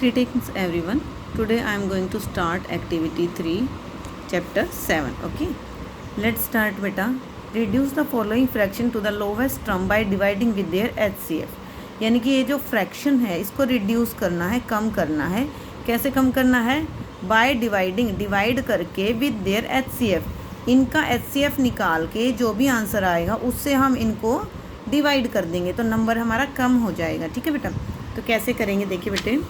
Greetings everyone. Today I am going to start activity 3 chapter 7. Okay, let's start beta. Reduce the following fraction to the lowest term by dividing with their HCF. यानी कि ये जो fraction है इसको reduce करना है, कम करना है. कैसे कम करना है? बाय डिवाइडिंग, डिवाइड करके विद देयर HCF. इनका HCF निकाल के जो भी आंसर आएगा उससे हम इनको डिवाइड कर देंगे तो नंबर हमारा कम हो जाएगा. ठीक है बेटा, तो कैसे करेंगे देखिए बेटे.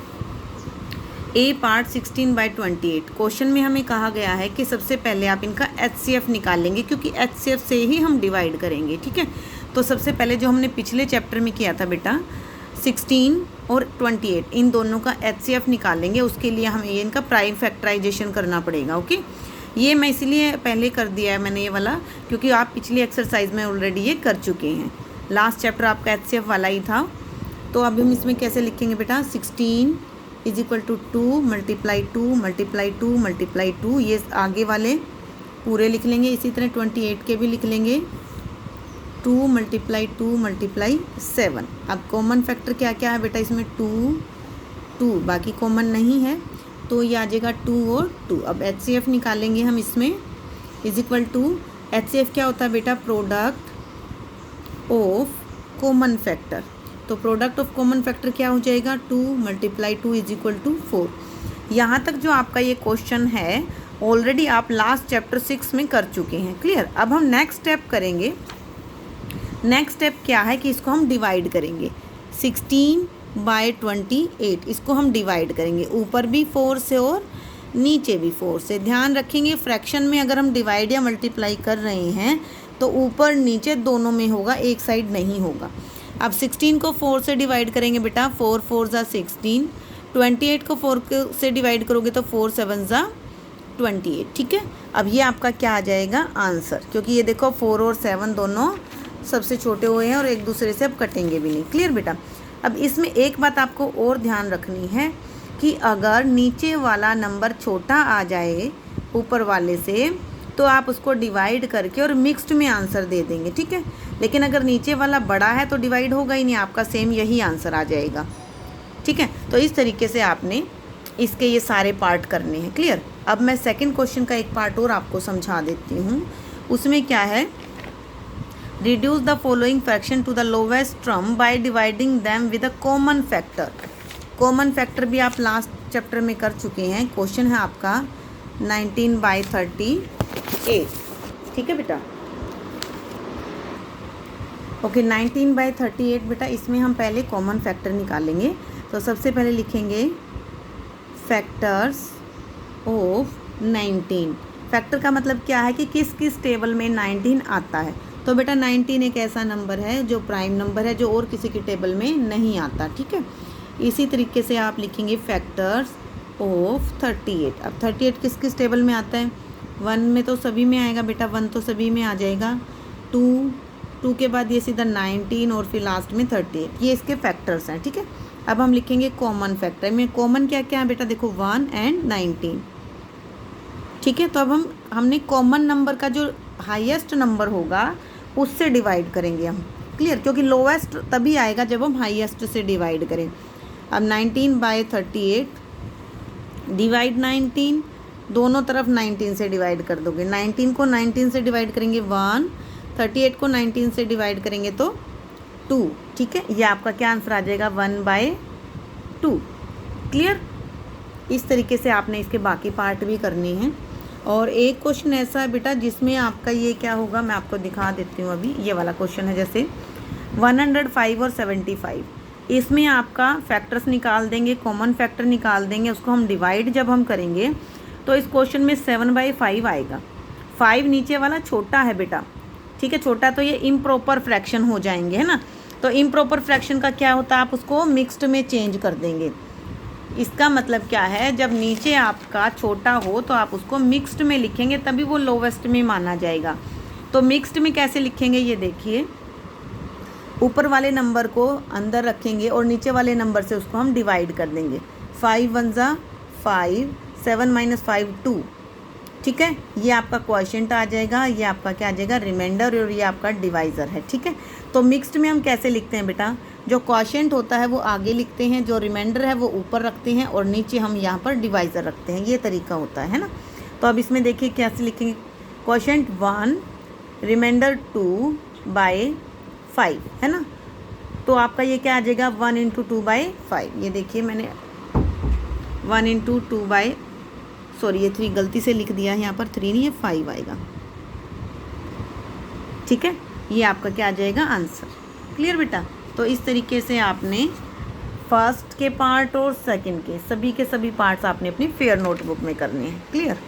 ए पार्ट 16/28 क्वेश्चन में हमें कहा गया है कि सबसे पहले आप इनका HCF निकाल लेंगे क्योंकि HCF से ही हम डिवाइड करेंगे. ठीक है, तो सबसे पहले जो हमने पिछले चैप्टर में किया था बेटा 16 और 28 इन दोनों का HCF निकाल लेंगे. उसके लिए हमें ये इनका प्राइम फैक्टराइजेशन करना पड़ेगा. ओके, ये मैं इसलिए पहले कर दिया है मैंने ये वाला क्योंकि आप पिछली एक्सरसाइज में ऑलरेडी ये कर चुके हैं. लास्ट चैप्टर आपका HCF वाला ही था. तो अब हम इसमें कैसे लिखेंगे बेटा. 16 is equal to 2 multiply 2 multiply 2 multiply 2, ये आगे वाले पूरे लिख लेंगे. इसी तरह 28 के भी लिख लेंगे 2 मल्टीप्लाई 2 मल्टीप्लाई 7. अब कॉमन फैक्टर क्या क्या है बेटा इसमें 2 बाकी कॉमन नहीं है तो ये आ जाएगा 2 और 2. अब HCF निकालेंगे हम इसमें. इज इक्वल टू HCF क्या होता है बेटा, प्रोडक्ट ऑफ कॉमन फैक्टर. तो प्रोडक्ट ऑफ कॉमन फैक्टर क्या हो जाएगा 2 मल्टीप्लाई 2 इज इक्वल टू 4. यहाँ तक जो आपका ये क्वेश्चन है ऑलरेडी आप लास्ट चैप्टर 6 में कर चुके हैं. क्लियर. अब हम नेक्स्ट स्टेप करेंगे. नेक्स्ट स्टेप क्या है कि इसको हम डिवाइड करेंगे. 16/28 इसको हम डिवाइड करेंगे ऊपर भी 4 से और नीचे भी 4 से. ध्यान रखेंगे फ्रैक्शन में अगर हम डिवाइड या मल्टीप्लाई कर रहे हैं तो ऊपर नीचे दोनों में होगा, एक साइड नहीं होगा. अब 16 को 4 से डिवाइड करेंगे बेटा 4 4 ज़ा 16. 28 को 4 से डिवाइड करोगे तो 4 7 ज़ा 28. ठीक है, अब ये आपका क्या आ जाएगा आंसर, क्योंकि ये देखो 4 और 7 दोनों सबसे छोटे हुए हैं और एक दूसरे से अब कटेंगे भी नहीं. क्लियर बेटा. अब इसमें एक बात आपको और ध्यान रखनी है कि अगर नीचे वाला नंबर छोटा आ जाए ऊपर वाले से तो आप उसको डिवाइड करके और मिक्स्ड में आंसर दे देंगे. ठीक है, लेकिन अगर नीचे वाला बड़ा है तो डिवाइड होगा ही नहीं, आपका सेम यही आंसर आ जाएगा. ठीक है, तो इस तरीके से आपने इसके ये सारे पार्ट करने हैं. क्लियर. अब मैं सेकंड क्वेश्चन का एक पार्ट और आपको समझा देती हूँ. उसमें क्या है, reduce the following fraction to the lowest term by dividing them with a common factor. Common factor भी आप लास्ट चैप्टर में कर चुके हैं. क्वेश्चन है आपका 19/38. ठीक है बेटा. ओके 19/38 बेटा, इसमें हम पहले कॉमन फैक्टर निकालेंगे. तो सबसे पहले लिखेंगे फैक्टर्स ऑफ 19. फैक्टर का मतलब क्या है कि किस किस टेबल में 19 आता है. तो बेटा 19 एक ऐसा नंबर है जो प्राइम नंबर है जो और किसी की टेबल में नहीं आता. ठीक है, इसी तरीके से आप लिखेंगे फैक्टर्स ऑफ 38. अब 38 किस किस टेबल में आता है. 1 में तो सभी में आएगा बेटा, 1 तो सभी में आ जाएगा. 2 के बाद ये सीधा 19 और फिर लास्ट में 38. ये इसके फैक्टर्स हैं. ठीक है, अब हम लिखेंगे कॉमन फैक्टर में. कॉमन क्या क्या है बेटा, देखो 1 and 19. ठीक है, तो अब हमने कॉमन नंबर का जो हाईएस्ट नंबर होगा उससे डिवाइड करेंगे हम. क्लियर, क्योंकि लोवेस्ट तभी आएगा जब हम हाईएस्ट से डिवाइड करें. अब 19/38 डिवाइड 19, दोनों तरफ 19 से डिवाइड कर दोगे. 19 को 19 से डिवाइड करेंगे 1, 38 को 19 से डिवाइड करेंगे तो 2. ठीक है, ये आपका क्या आंसर आ जाएगा 1/2. क्लियर. इस तरीके से आपने इसके बाकी पार्ट भी करने हैं. और एक क्वेश्चन ऐसा है बेटा जिसमें आपका ये क्या होगा मैं आपको दिखा देती हूँ. अभी ये वाला क्वेश्चन है जैसे 105 और 75. इसमें आपका फैक्टर्स निकाल देंगे, कॉमन फैक्टर निकाल देंगे, उसको हम डिवाइड जब हम करेंगे तो इस क्वेश्चन में 7/5 आएगा. 5 नीचे वाला छोटा है बेटा. ठीक है, छोटा तो ये इम्प्रॉपर फ्रैक्शन हो जाएंगे, है ना. तो इम्प्रॉपर फ्रैक्शन का क्या होता है, आप उसको मिक्स्ड में चेंज कर देंगे. इसका मतलब क्या है, जब नीचे आपका छोटा हो तो आप उसको मिक्स्ड में लिखेंगे तभी वो लोवेस्ट में माना जाएगा. तो मिक्स्ड में कैसे लिखेंगे ये देखिए. ऊपर वाले नंबर को अंदर रखेंगे और नीचे वाले नंबर से उसको हम डिवाइड कर देंगे. 5 1 ज़ा 5, 7 - 5 2. ठीक है, ये आपका क्वोशिएंट आ जाएगा, ये आपका क्या आ जाएगा रिमाइंडर, और ये आपका डिवाइज़र है. ठीक है, तो मिक्स्ड में हम कैसे लिखते हैं बेटा, जो क्वोशिएंट होता है वो आगे लिखते हैं, जो रिमाइंडर है वो ऊपर रखते हैं और नीचे हम यहाँ पर डिवाइज़र रखते हैं, ये तरीका होता है ना। तो अब इसमें देखिए कैसे लिखेंगे, क्वोशिएंट 1 रिमाइंडर 2/5 है ना। तो आपका ये क्या आ जाएगा 1 × 2/5। ये देखिए मैंने 1 × 2 सॉरी ये 3 गलती से लिख दिया है, यहाँ पर 3 नहीं है 5 आएगा। ठीक है, ये आपका क्या आ जाएगा आंसर। क्लियर बेटा। तो इस तरीके से आपने फर्स्ट के पार्ट और सेकंड के सभी पार्ट्स आपने अपनी फेयर नोटबुक में करने हैं। क्लियर।